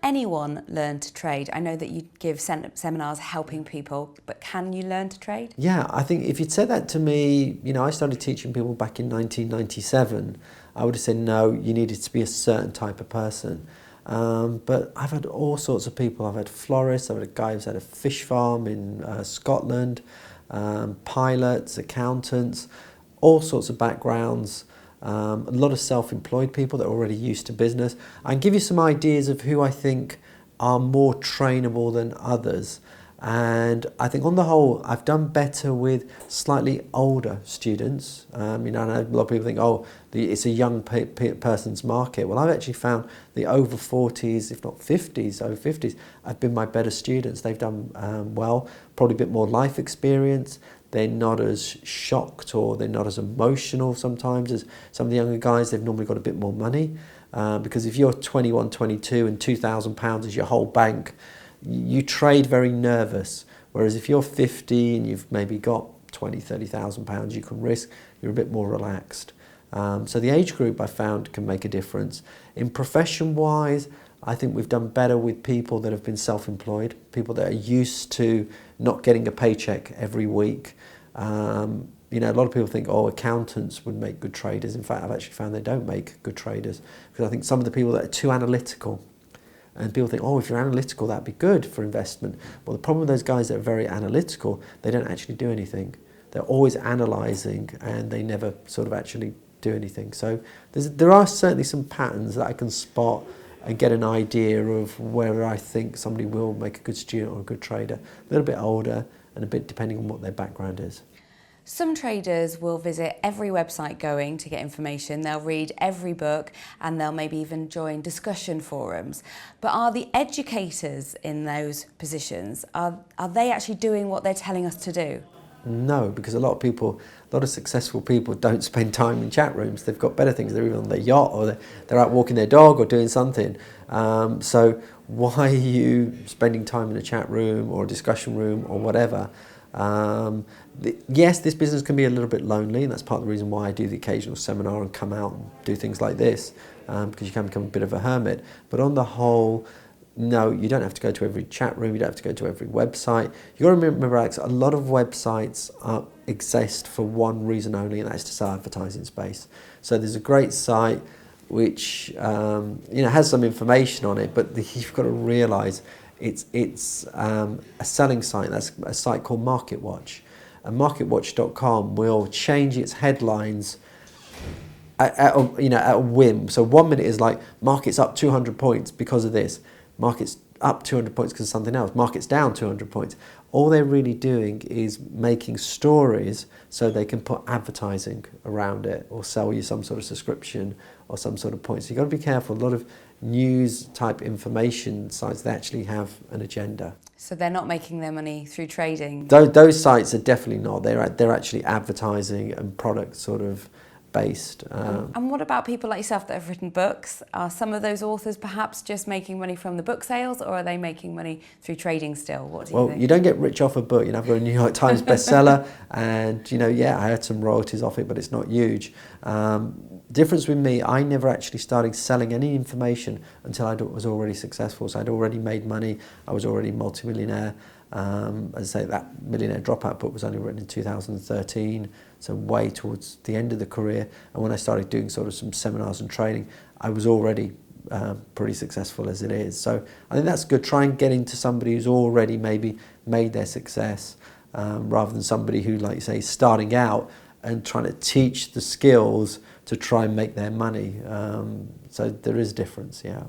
anyone learn to trade? I know that you give seminars helping people, but can you learn to trade? Yeah, I think if you'd said that to me, I started teaching people back in 1997, I would have said, no, you needed to be a certain type of person. But I've had all sorts of people. I've had florists, I've had a guy who's had a fish farm in Scotland, pilots, accountants, all sorts of backgrounds. A lot of self-employed people that are already used to business. I can give you some ideas of who I think are more trainable than others. And I think on the whole, I've done better with slightly older students. I know a lot of people think, it's a young person's market. Well, I've actually found the over 40s, if not 50s, over 50s, have been my better students. They've done well, probably a bit more life experience. They're not as shocked or they're not as emotional sometimes as some of the younger guys. They've normally got a bit more money. Because if you're 21, 22 and £2,000 is your whole bank, you trade very nervous. Whereas if you're 50 and you've maybe got 20, £30,000 you can risk, you're a bit more relaxed. So the age group I found can make a difference. In profession-wise, I think we've done better with people that have been self-employed, people that are used to not getting a paycheck every week. A lot of people think, accountants would make good traders. In fact, I've actually found they don't make good traders, because I think some of the people that are too analytical, and people think, if you're analytical, that'd be good for investment. Well, the problem with those guys that are very analytical, they don't actually do anything. They're always analysing and they never sort of actually do anything. So there are certainly some patterns that I can spot and get an idea of where I think somebody will make a good student or a good trader. A little bit older and a bit depending on what their background is. Some traders will visit every website going to get information, they'll read every book and they'll maybe even join discussion forums. But are the educators in those positions, are they actually doing what they're telling us to do? No, because a lot of successful people don't spend time in chat rooms. They've got better things. They're either on their yacht or they're out walking their dog or doing something. So why are you spending time in a chat room or a discussion room or whatever? Yes, this business can be a little bit lonely, and that's part of the reason why I do the occasional seminar and come out and do things like this, because you can become a bit of a hermit. But on the whole, no, you don't have to go to every chat room, you don't have to go to every website. You've got to remember, Alex, a lot of websites exist for one reason only, and that's to sell advertising space. So there's a great site which has some information on it, but you've got to realise it's a selling site. That's a site called MarketWatch. And MarketWatch.com will change its headlines at a whim. So 1 minute is like, market's up 200 points because of this. Market's up 200 points because of something else. Market's down 200 points. All they're really doing is making stories so they can put advertising around it or sell you some sort of subscription or some sort of points. So you've got to be careful. A lot of news type information sites, they actually have an agenda. So they're not making their money through trading? Those sites are definitely not. They're actually advertising and product sort of based. And what about people like yourself that have written books? Are some of those authors perhaps just making money from the book sales, or are they making money through trading still? What do you think? Well, you don't get rich off a book. I've got a New York Times bestseller, and I had some royalties off it, but it's not huge. Difference with me, I never actually started selling any information until I was already successful. So I'd already made money. I was already multimillionaire. As I say, that Millionaire Dropout book was only written in 2013, so way towards the end of the career. And when I started doing sort of some seminars and training, I was already pretty successful as it is. So I think that's good. Try and get into somebody who's already maybe made their success, rather than somebody who, like you say, is starting out and trying to teach the skills to try and make their money. So there is a difference, yeah.